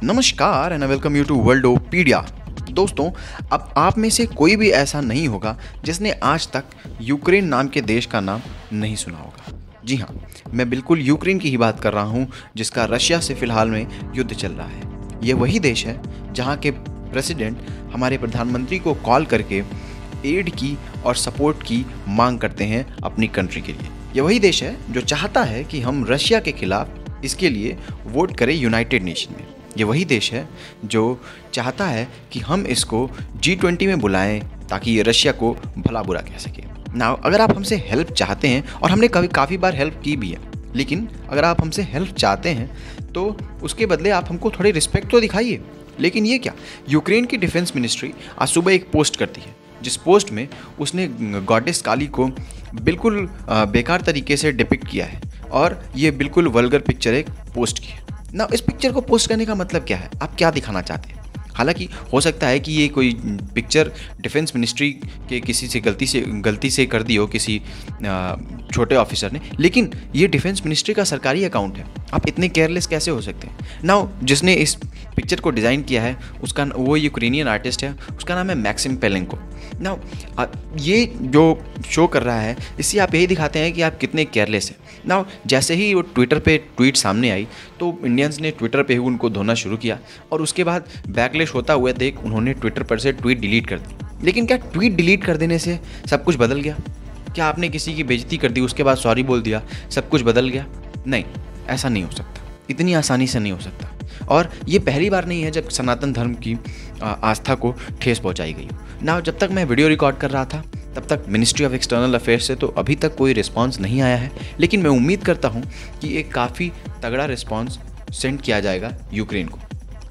नमस्कार and welcome you to वर्ल्डोपीडिया। दोस्तों, अब आप में से कोई भी ऐसा नहीं होगा जिसने आज तक यूक्रेन नाम के देश का नाम नहीं सुना होगा। जी हाँ, मैं बिल्कुल यूक्रेन की ही बात कर रहा हूँ जिसका रशिया से फिलहाल में युद्ध चल रहा है। ये वही देश है जहाँ के प्रेसिडेंट हमारे प्रधानमंत्री को कॉल करके एड की और सपोर्ट की मांग करते हैं अपनी कंट्री के लिए। ये वही देश है जो चाहता है कि हम रशिया के खिलाफ इसके लिए वोट करें यूनाइटेड नेशन में। ये वही देश है जो चाहता है कि हम इसको G20 में बुलाएं ताकि ये रशिया को भला बुरा कह सके। ना अगर आप हमसे हेल्प चाहते हैं, और हमने काफ़ी बार हेल्प की भी है, लेकिन अगर आप हमसे हेल्प चाहते हैं तो उसके बदले आप हमको थोड़ी रिस्पेक्ट तो दिखाइए। लेकिन ये क्या, यूक्रेन की डिफेंस मिनिस्ट्री आज सुबह एक पोस्ट करती है जिस पोस्ट में उसने गॉडेस काली को बिल्कुल बेकार तरीके से डिपिक्ट किया है, और ये बिल्कुल वल्गर पिक्चर एक पोस्ट की है ना। इस पिक्चर को पोस्ट करने का मतलब क्या है, आप क्या दिखाना चाहते हैं? हालांकि हो सकता है कि ये कोई पिक्चर डिफेंस मिनिस्ट्री के किसी से गलती से कर दी हो किसी छोटे ऑफिसर ने, लेकिन ये डिफेंस मिनिस्ट्री का सरकारी अकाउंट है। आप इतने केयरलेस कैसे हो सकते हैं? नाउ जिसने इस पिक्चर को डिज़ाइन किया है उसका वो यूक्रेनियन आर्टिस्ट है, उसका नाम है मैक्सिम पेलेंको। नाउ ये जो शो कर रहा है इससे आप यही दिखाते हैं कि आप कितने केयरलेस हैं। नाउ जैसे ही वो ट्विटर पे ट्वीट सामने आई तो इंडियंस ने ट्विटर पे ही उनको धोना शुरू किया, और उसके बाद बैकलैश होता हुआ देख उन्होंने ट्विटर पर से ट्वीट डिलीट कर दी। लेकिन क्या ट्वीट डिलीट कर देने से सब कुछ बदल गया? क्या आपने किसी की बेइज्जती कर दी, उसके बाद सॉरी बोल दिया, सब कुछ बदल गया? नहीं, ऐसा नहीं हो सकता, इतनी आसानी से नहीं हो सकता। और ये पहली बार नहीं है जब सनातन धर्म की आस्था को ठेस पहुंचाई गई हो। ना जब तक मैं वीडियो रिकॉर्ड कर रहा था तब तक मिनिस्ट्री ऑफ एक्सटर्नल अफेयर्स से तो अभी तक कोई रिस्पांस नहीं आया है, लेकिन मैं उम्मीद करता हूं कि एक काफ़ी तगड़ा रिस्पांस सेंड किया जाएगा यूक्रेन को।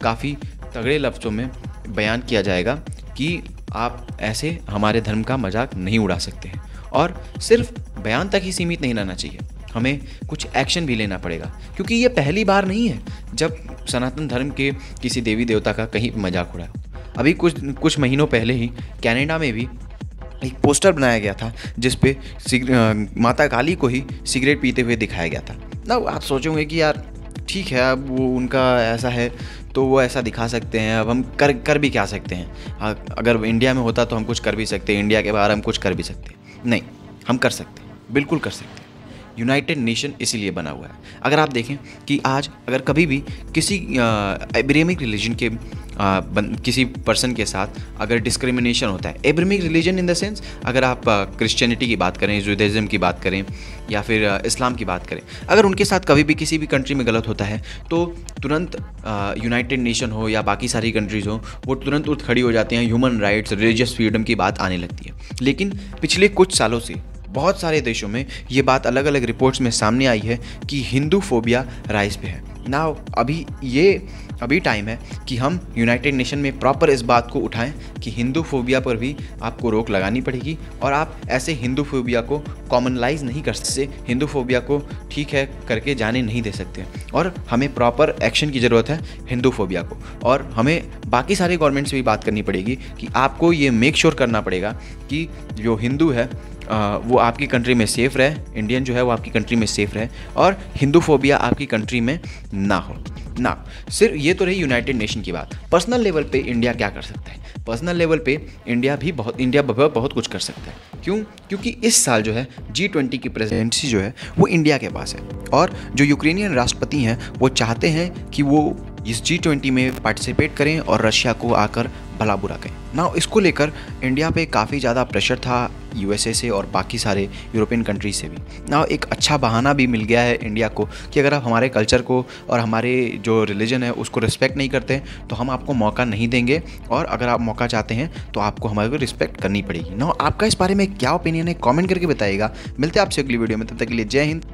काफ़ी तगड़े लफ्ज़ों में बयान किया जाएगा कि आप ऐसे हमारे धर्म का मजाक नहीं उड़ा सकते हैं, और सिर्फ बयान तक ही सीमित नहीं रहना चाहिए, हमें कुछ एक्शन भी लेना पड़ेगा। क्योंकि ये पहली बार नहीं है जब सनातन धर्म के किसी देवी देवता का कहीं मजाक उड़ा। अभी कुछ महीनों पहले ही कनाडा में भी एक पोस्टर बनाया गया था जिस पे माता काली को ही सिगरेट पीते हुए दिखाया गया था ना। आप सोचोगे कि यार ठीक है, अब वो उनका ऐसा है तो वो ऐसा दिखा सकते हैं, अब हम कर भी क्या सकते हैं? अगर इंडिया में होता तो हम कुछ कर भी सकते हैं, इंडिया के बाहर हम कुछ कर भी सकते हैं। नहीं, हम कर सकते हैं, बिल्कुल कर सकते हैं। यूनाइटेड नेशन इसीलिए बना हुआ है। अगर आप देखें कि आज अगर कभी भी किसी एब्राहमिक रिलीजन के किसी पर्सन के साथ अगर डिस्क्रिमिनेशन होता है, Abrahamic religion in the sense अगर आप क्रिश्चियनिटी की बात करें, जुडाइज्म की बात करें, या फिर इस्लाम की बात करें, अगर उनके साथ कभी भी किसी भी कंट्री में गलत होता है तो तुरंत यूनाइटेड नेशन हो या बाकी सारी कंट्रीज़ हो, वो तुरंत उठ खड़ी हो जाती हैं, ह्यूमन राइट्स, रिलीजियस फ्रीडम की बात आने लगती है। लेकिन पिछले कुछ सालों से बहुत सारे देशों में ये बात अलग अलग रिपोर्ट्स में सामने आई है कि हिंदू फोबिया राइज पे है ना। अभी टाइम है कि हम यूनाइटेड नेशन में प्रॉपर इस बात को उठाएं कि हिंदू फोबिया पर भी आपको रोक लगानी पड़ेगी, और आप ऐसे हिंदू फोबिया को कॉमनलाइज नहीं कर सकते, हिंदू फोबिया को ठीक है करके जाने नहीं दे सकते, और हमें प्रॉपर एक्शन की ज़रूरत है हिंदू फोबिया को। और हमें बाकी सारे गवर्नमेंट से भी बात करनी पड़ेगी कि आपको ये मेक श्योर करना पड़ेगा कि जो हिंदू है वो आपकी कंट्री में सेफ़ रहे, इंडियन जो है वो आपकी कंट्री में सेफ़ रहे, और हिंदू फोबिया आपकी कंट्री में ना हो ना। सिर्फ ये तो रही यूनाइटेड नेशन की बात। पर्सनल लेवल पे इंडिया क्या कर सकता है? पर्सनल लेवल पे इंडिया बहुत कुछ कर सकता है। क्यों? क्योंकि इस साल जो है G20 की प्रेसिडेंसी जो है वो इंडिया के पास है, और जो यूक्रेनियन राष्ट्रपति हैं वो चाहते हैं कि वो इस G20 में पार्टिसिपेट करें और रशिया को आकर भला बुरा कहें ना। इसको लेकर इंडिया पे काफ़ी ज़्यादा प्रेशर था USA से और बाकी सारे यूरोपियन कंट्रीज से भी ना। एक अच्छा बहाना भी मिल गया है इंडिया को कि अगर आप हमारे कल्चर को और हमारे जो रिलीजन है उसको रिस्पेक्ट नहीं करते तो हम आपको मौका नहीं देंगे, और अगर आप मौका चाहते हैं तो आपको हमारे को रिस्पेक्ट करनी पड़ेगी ना। आपका इस बारे में क्या ओपिनियन है, कमेंट करके बताइएगा। मिलते हैं आपसे अगली वीडियो में, तब तक के लिए जय हिंद।